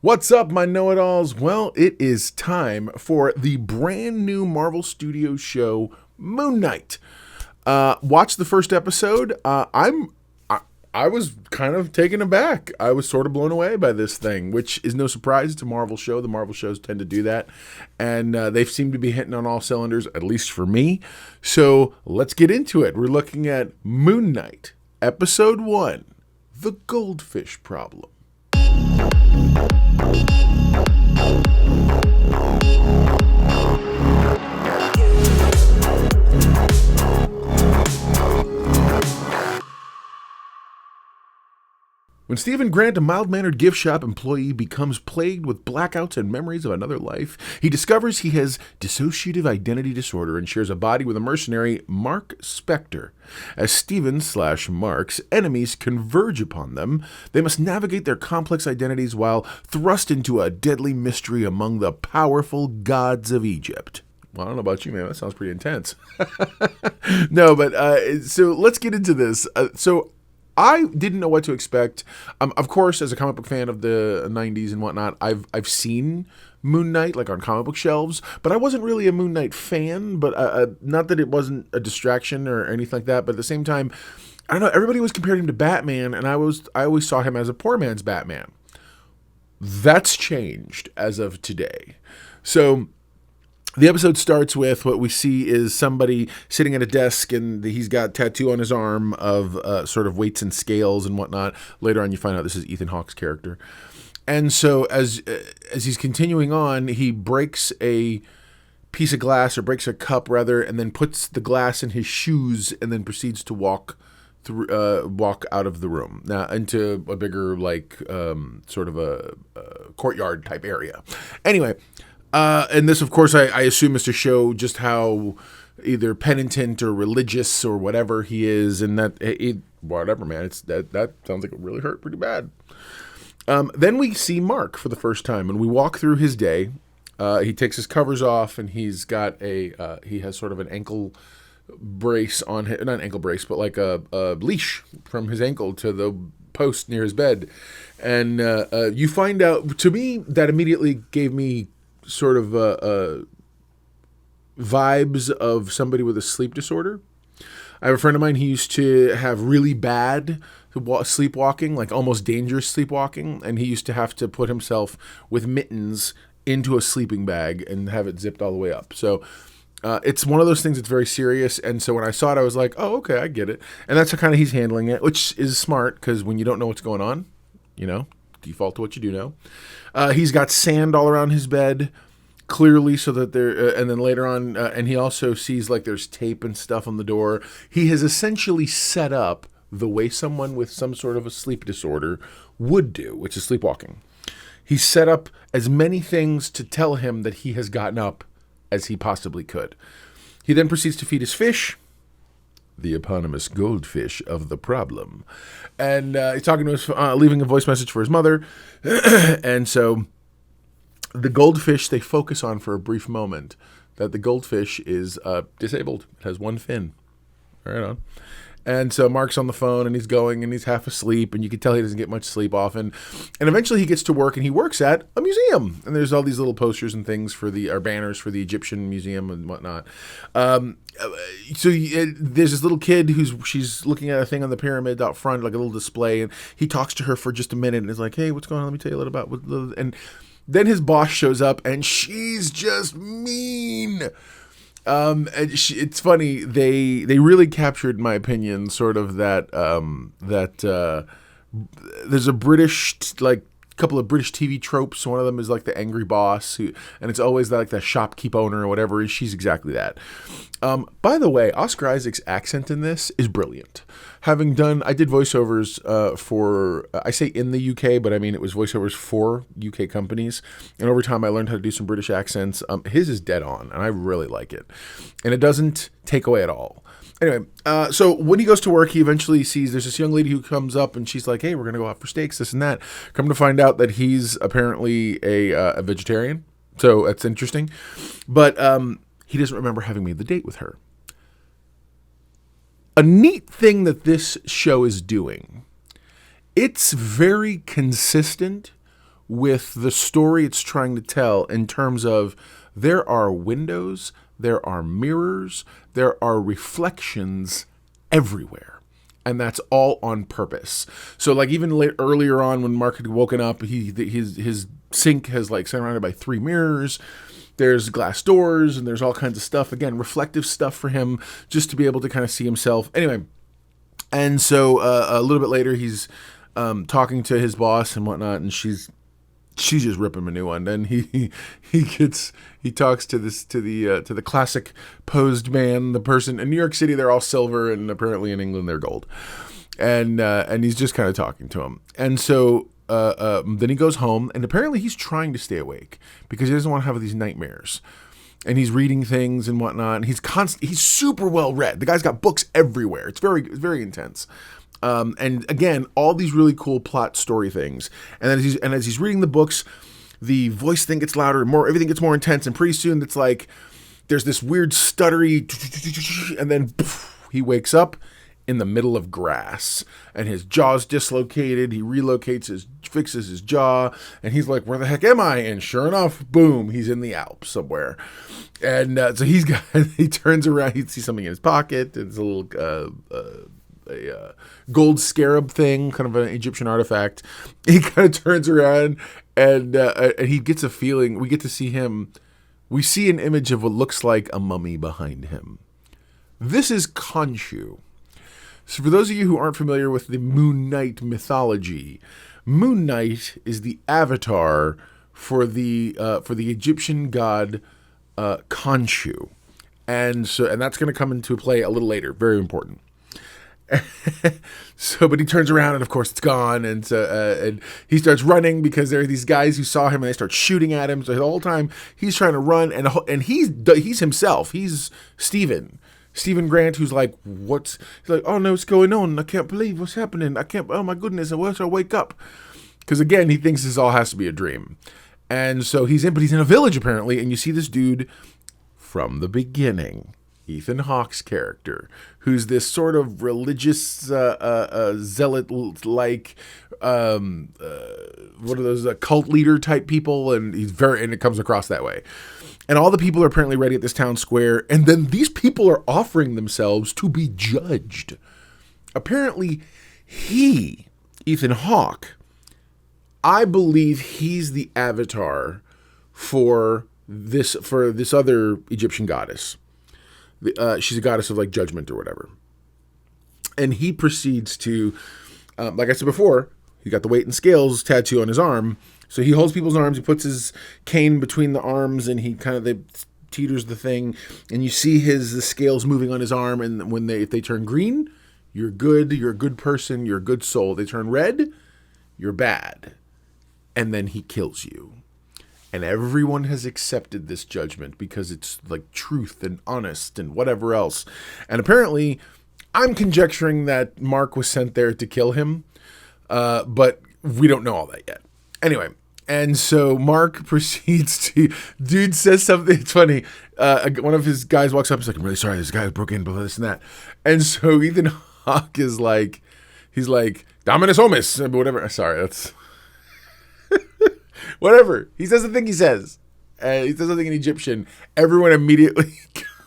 What's up, my know-it-alls? Well, it is time for the brand new Marvel Studios show, Moon Knight. Watched the first episode. I was kind of taken aback. I was sort of blown away by this thing, which is no surprise. It's a Marvel show. The Marvel shows tend to do that. And they seem to be hitting on all cylinders, at least for me. So let's get into it. We're looking at Moon Knight, Episode 1, The Goldfish Problem. When Stephen Grant, a mild-mannered gift shop employee, becomes plagued with blackouts and memories of another life, he discovers he has dissociative identity disorder and shares a body with a mercenary, Mark Spector. As Stephen/Mark's enemies converge upon them, they must navigate their complex identities while thrust into a deadly mystery among the powerful gods of Egypt. Well, I don't know about you, man. That sounds pretty intense. No, but so let's get into this. I didn't know what to expect. Of course, as a comic book fan of the 90s and whatnot, I've seen Moon Knight like on comic book shelves, but I wasn't really a Moon Knight fan. But not that it wasn't a distraction or anything like that. But at the same time, I don't know. Everybody was comparing him to Batman, and I always saw him as a poor man's Batman. That's changed as of today. So the episode starts with what we see is somebody sitting at a desk, and he's got a tattoo on his arm of sort of weights and scales and whatnot. Later on, you find out this is Ethan Hawke's character. And so as he's continuing on, he breaks a piece of glass, or breaks a cup rather, and then puts the glass in his shoes, and then proceeds to walk out of the room now into a bigger sort of a courtyard type area. Anyway. And this, of course, I assume is to show just how either penitent or religious or whatever he is, and whatever, man. That sounds like it really hurt pretty bad. Then we see Mark for the first time, and we walk through his day. He takes his covers off, and he's got he has sort of an ankle brace on his, not an ankle brace, but like a leash from his ankle to the post near his bed. And you find out, to me, that immediately gave me sort of vibes of somebody with a sleep disorder. I have a friend of mine, he used to have really bad sleepwalking, like almost dangerous sleepwalking, and he used to have to put himself with mittens into a sleeping bag and have it zipped all the way up. So it's one of those things that's very serious, and so when I saw it, I was like, oh, okay, I get it. And that's how kind of he's handling it, which is smart, because when you don't know what's going on, default to what you do know. He's got sand all around his bed, clearly, so that and then later on, and he also sees like there's tape and stuff on the door. He has essentially set up the way someone with some sort of a sleep disorder would do, which is sleepwalking. He's set up as many things to tell him that he has gotten up as he possibly could. He then proceeds to feed his fish, the eponymous goldfish of the problem. And he's talking to his, leaving a voice message for his mother. And so the goldfish, they focus on for a brief moment that the goldfish is disabled. It has one fin. Right on. And so Mark's on the phone, and he's going, and he's half asleep, and you can tell he doesn't get much sleep often. And eventually he gets to work, and he works at a museum. And there's all these little posters and things or banners for the Egyptian museum and whatnot. So there's this little kid she's looking at a thing on the pyramid out front, like a little display, and he talks to her for just a minute, and is like, hey, what's going on? Let me tell you a little about what. And then his boss shows up, and she's just mean. And it's funny. They really captured my opinion, sort of that there's a British couple of British TV tropes. One of them is like the angry boss, and it's always like the shopkeep owner or whatever. She's exactly that. By the way, Oscar Isaac's accent in this is brilliant. I did voiceovers for, I say in the UK, but I mean it was voiceovers for UK companies. And over time I learned how to do some British accents. His is dead on, and I really like it. And it doesn't take away at all. Anyway, so when he goes to work, he eventually sees there's this young lady who comes up, and she's like, hey, we're going to go out for steaks, this and that. Come to find out that he's apparently a vegetarian. So that's interesting. But he doesn't remember having made the date with her. A neat thing that this show is doing, it's very consistent with the story it's trying to tell in terms of there are windows, there are mirrors, there are reflections everywhere. And that's all on purpose. So like even earlier on when Mark had woken up, his sink has like surrounded by 3 mirrors. There's glass doors and there's all kinds of stuff. Again, reflective stuff for him just to be able to kind of see himself. Anyway, and so a little bit later he's talking to his boss and whatnot, and she's just ripping him a new one. Then he talks to the classic posed man, the person in New York City they're all silver, and apparently in England they're gold, and he's just kind of talking to him, and so then he goes home, and apparently he's trying to stay awake because he doesn't want to have these nightmares, and he's reading things and whatnot, and he's super well read. The guy's got books everywhere. It's very intense. And again, all these really cool plot story things. And as he's reading the books, the voice thing gets louder and more. Everything gets more intense. And pretty soon, it's like there's this weird stuttery, and then poof, he wakes up in the middle of grass, and his jaw's dislocated. He fixes his jaw, and he's like, "Where the heck am I?" And sure enough, boom, he's in the Alps somewhere. And so he turns around. He sees something in his pocket. It's a little a gold scarab thing, kind of an Egyptian artifact. He kind of turns around and he gets a feeling. We get to see him. We see an image of what looks like a mummy behind him. This is Khonshu. So for those of you who aren't familiar with the Moon Knight mythology, Moon Knight is the avatar for the Egyptian god Khonshu, and that's going to come into play a little later. Very important. But he turns around and of course it's gone, and he starts running because there are these guys who saw him and they start shooting at him. So the whole time he's trying to run, and he's himself. He's Stephen Grant, who's like, he's like, "Oh no, what's going on? I can't believe what's happening. Oh my goodness, where should I wake up?" Because again, he thinks this all has to be a dream. And so he's in a village apparently, and you see this dude from the beginning, Ethan Hawke's character, who's this sort of religious zealot-like, what are those, cult leader type people, and it comes across that way. And all the people are apparently ready at this town square, and then these people are offering themselves to be judged. Apparently, Ethan Hawke, I believe he's the avatar for this other Egyptian goddess. She's a goddess of like judgment or whatever. And he proceeds to, like I said before, he got the weight and scales tattoo on his arm. So he holds people's arms, he puts his cane between the arms, and he kind of teeters the thing. And you see the scales moving on his arm. And if they turn green, you're good, you're a good person, you're a good soul. They turn red, you're bad. And then he kills you. And everyone has accepted this judgment because it's like truth and honest and whatever else. And apparently, I'm conjecturing that Mark was sent there to kill him, but we don't know all that yet. Anyway, and so Mark proceeds to, dude says something, it's funny. One of his guys walks up, he's like, "I'm really sorry, this guy broke in, blah, this and that." And so Ethan Hawke is like, he's like, "Dominus Homus," but whatever. Sorry, that's... Whatever. He says the thing he says. He says something in Egyptian. Everyone immediately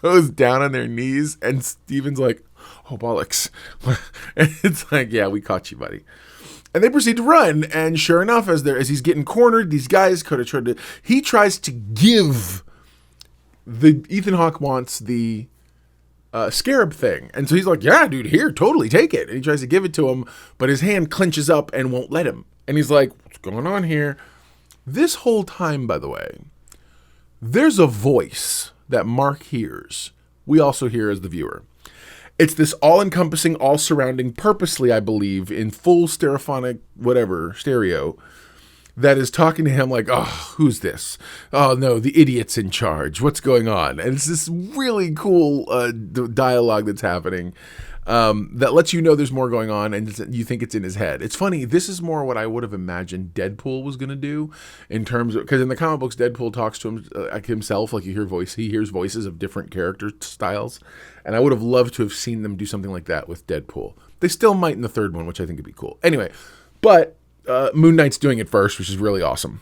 goes down on their knees, and Steven's like, "Oh, bollocks." And it's like, "Yeah, we caught you, buddy." And they proceed to run, and sure enough, as he's getting cornered, these guys could have tried to... He tries to give... Ethan Hawke wants the Scarab thing. And so he's like, "Yeah, dude, here, totally, take it." And he tries to give it to him, but his hand clenches up and won't let him. And he's like, "What's going on here?" This whole time, by the way, there's a voice that Mark hears. We also hear as the viewer. It's this all-encompassing, all-surrounding, purposely, I believe, in full stereophonic, stereo, that is talking to him like, "Oh, who's this? Oh, no, the idiot's in charge. What's going on?" And it's this really cool dialogue that's happening that lets you know there's more going on, and you think it's in his head. It's funny. This is more what I would have imagined Deadpool was going to do in terms of, because in the comic books, Deadpool talks to him like himself, like he hears voices of different character styles, and I would have loved to have seen them do something like that with Deadpool. They still might in the third one, which I think would be cool. Anyway, but Moon Knight's doing it first, which is really awesome.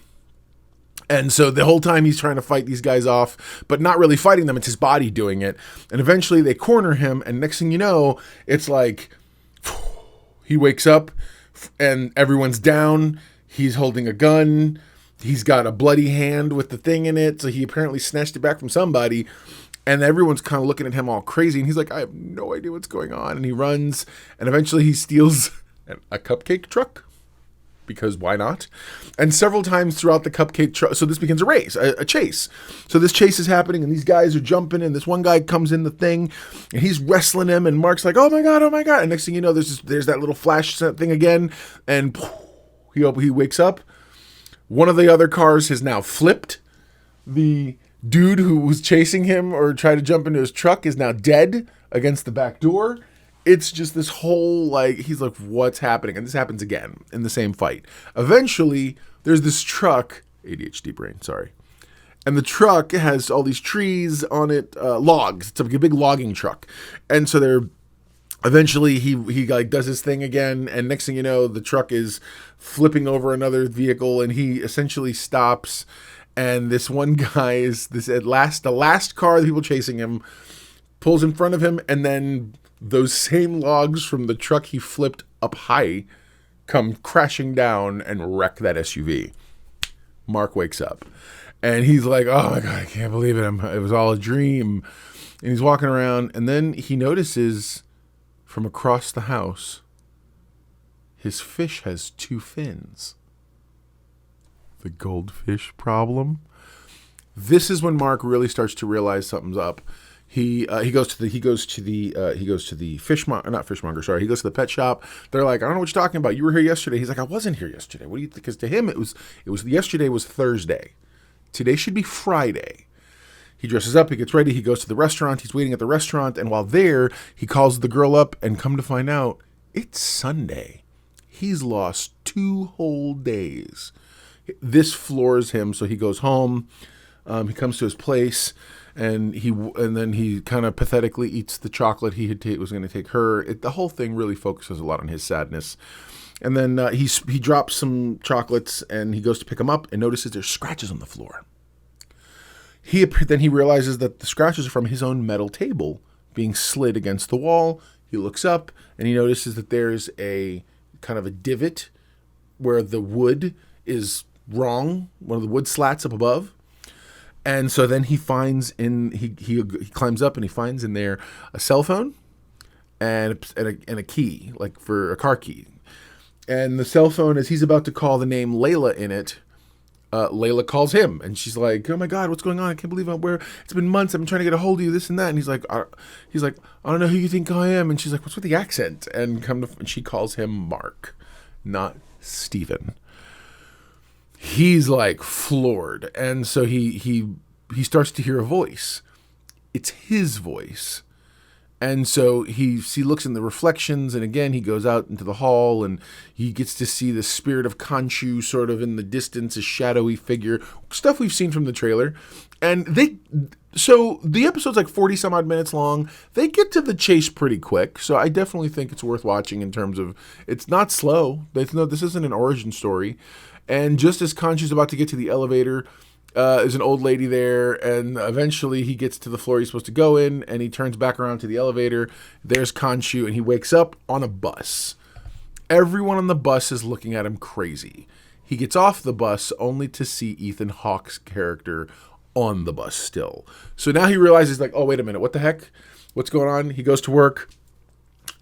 And so the whole time he's trying to fight these guys off, but not really fighting them. It's his body doing it. And eventually they corner him. And next thing you know, it's like he wakes up and everyone's down. He's holding a gun. He's got a bloody hand with the thing in it. So he apparently snatched it back from somebody. And everyone's kind of looking at him all crazy. And he's like, I have no idea what's going on. And he runs. And eventually he steals a cupcake truck. Because why not? And several times throughout the cupcake truck, so this begins a race, a chase. So this chase is happening, and these guys are jumping, and this one guy comes in the thing, and he's wrestling him, and Mark's like, oh my god, and next thing you know, there's that little flash thing again, and he wakes up. One of the other cars has now flipped. The dude who was chasing him or tried to jump into his truck is now dead against the back door. It's just this whole, like, he's like, what's happening? And this happens again in the same fight. Eventually, there's this truck, ADHD brain, sorry. And the truck has all these trees on it, logs. It's like a big logging truck. And so eventually he like does his thing again. And next thing you know, the truck is flipping over another vehicle and he essentially stops. And this one guy is the last car, the people chasing him, pulls in front of him, and then those same logs from the truck he flipped up high come crashing down and wreck that SUV. Mark wakes up and he's like, oh my God, I can't believe it. It was all a dream. And he's walking around and then he notices from across the house, his fish has 2 fins. The Goldfish Problem. This is when Mark really starts to realize something's up. He goes to the fishmonger. Sorry, he goes to the pet shop. They're like, I don't know what you're talking about. You were here yesterday. He's like, I wasn't here yesterday. What do you think? Because to him it was yesterday was Thursday. Today should be Friday. He dresses up. He gets ready. He goes to the restaurant. He's waiting at the restaurant, and while there, he calls the girl up, and come to find out, it's Sunday. He's lost 2 whole days. This floors him, so he goes home. He comes to his place. And then he kind of pathetically eats the chocolate he was going to take her. The whole thing really focuses a lot on his sadness. And then he drops some chocolates and he goes to pick them up and notices there's scratches on the floor. Then he realizes that the scratches are from his own metal table being slid against the wall. He looks up and he notices that there's a kind of a divot where the wood is wrong, one of the wood slats up above. And so then he finds he climbs up and he finds in there a cell phone and a key, like for a car key. And the cell phone, as he's about to call the name Layla in it, Layla calls him and she's like, oh my God, what's going on? I can't believe it's been months. I've been trying to get a hold of you, this and that. And he's like, I don't know who you think I am. And she's like, what's with the accent? And she calls him Mark, not Steven. He's like floored. And so he starts to hear a voice. It's his voice. And so he looks in the reflections, and again, he goes out into the hall, and he gets to see the spirit of Khonshu sort of in the distance, a shadowy figure, stuff we've seen from the trailer. And so the episode's like 40 some odd minutes long. They get to the chase pretty quick. So I definitely think it's worth watching in terms of, it's not slow. This isn't an origin story. And just as Khonshu's about to get to the elevator, there's an old lady there, and eventually he gets to the floor he's supposed to go in, and he turns back around to the elevator. There's Khonshu, and he wakes up on a bus. Everyone on the bus is looking at him crazy. He gets off the bus only to see Ethan Hawke's character on the bus still. So now he realizes, like, oh, wait a minute, what the heck? What's going on? He goes to work,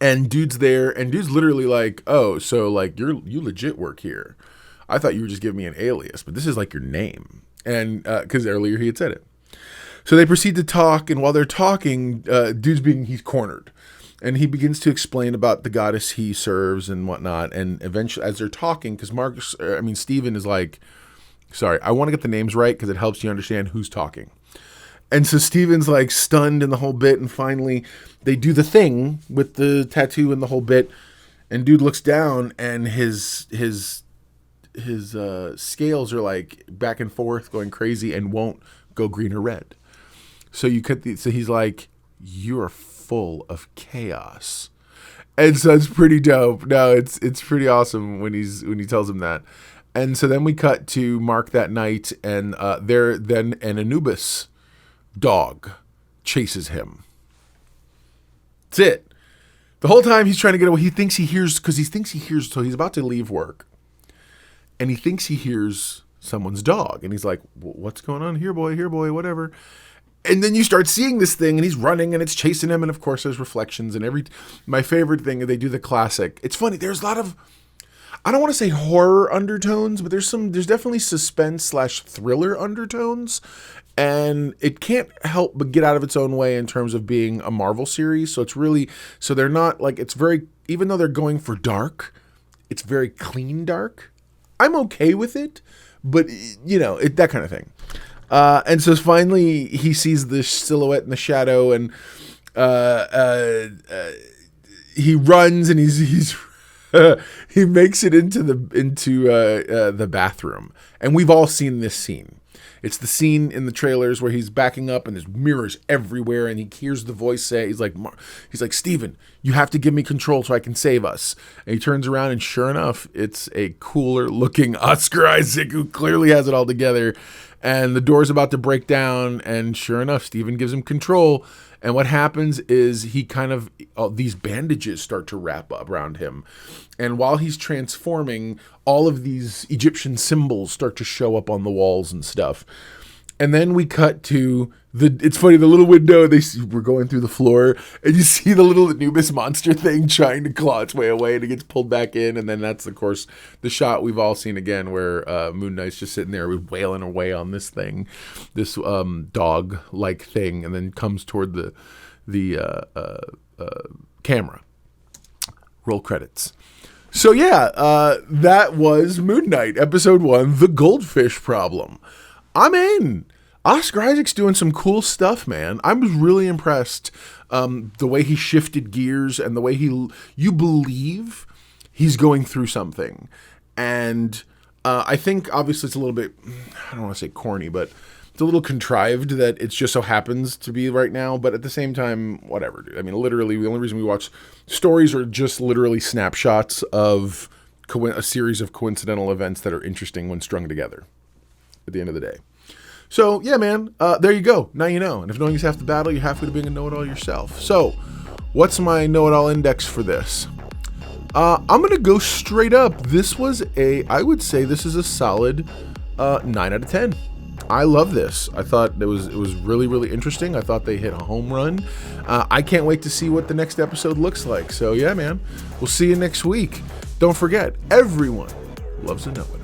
and dude's there, and dude's literally like, oh, so, like, you legit work here. I thought you were just giving me an alias, but this is like your name. And because earlier he had said it. So they proceed to talk, and while they're talking, he's cornered. And he begins to explain about the goddess he serves and whatnot. And eventually, as they're talking, because Steven is like, sorry, I want to get the names right because it helps you understand who's talking. And so Steven's like stunned in the whole bit, and finally they do the thing with the tattoo and the whole bit. And dude looks down, and his scales are like back and forth going crazy and won't go green or red. So he's like, you're full of chaos. And so it's pretty dope. No, it's pretty awesome when he tells him that. And so then we cut to Mark that night, and then an Anubis dog chases him. That's it. The whole time he's trying to get away, he thinks he hears, so he's about to leave work. And he thinks he hears someone's dog. And he's like, what's going on? Here, boy, whatever. And then you start seeing this thing, and he's running, and it's chasing him. And of course, there's reflections. And my favorite thing, they do the classic. It's funny. There's a lot of, I don't want to say horror undertones, but there's definitely suspense/thriller undertones. And it can't help but get out of its own way in terms of being a Marvel series. So they're not like, it's very, even though they're going for dark, it's very clean dark. I'm okay with it, but that kind of thing. And so finally he sees the silhouette in the shadow, and he runs, and he's he makes it into the bathroom. And we've all seen this scene. It's the scene in the trailers where he's backing up and there's mirrors everywhere, and he hears the voice say, he's like, Steven, you have to give me control so I can save us. And he turns around, and sure enough, it's a cooler looking Oscar Isaac who clearly has it all together. And the door's about to break down, and sure enough, Steven gives him control. And what happens is he these bandages start to wrap up around him. And while he's transforming, all of these Egyptian symbols start to show up on the walls and stuff. And then we cut to it's funny, the little window, we're going through the floor, and you see the little Anubis monster thing trying to claw its way away, and it gets pulled back in. And then that's, of course, the shot we've all seen again, where Moon Knight's just sitting there wailing away on this thing, this dog-like thing, and then comes toward the camera. Roll credits. So yeah, that was Moon Knight, episode 1, The Goldfish Problem. I'm in. Oscar Isaac's doing some cool stuff, man. I was really impressed. The way he shifted gears, and the way you believe he's going through something. And I think obviously it's a little bit, I don't want to say corny, but it's a little contrived that it just so happens to be right now. But at the same time, whatever, dude. I mean, literally, the only reason we watch stories are just literally snapshots of a series of coincidental events that are interesting when strung together at the end of the day. So, yeah, man, there you go. Now you know. And if knowing is half the battle, you're halfway to being a know-it-all yourself. So, what's my know-it-all index for this? I'm going to go straight up. I would say this is a solid 9 out of 10. I love this. I thought it was really, really interesting. I thought they hit a home run. I can't wait to see what the next episode looks like. So, yeah, man, we'll see you next week. Don't forget, everyone loves to know it.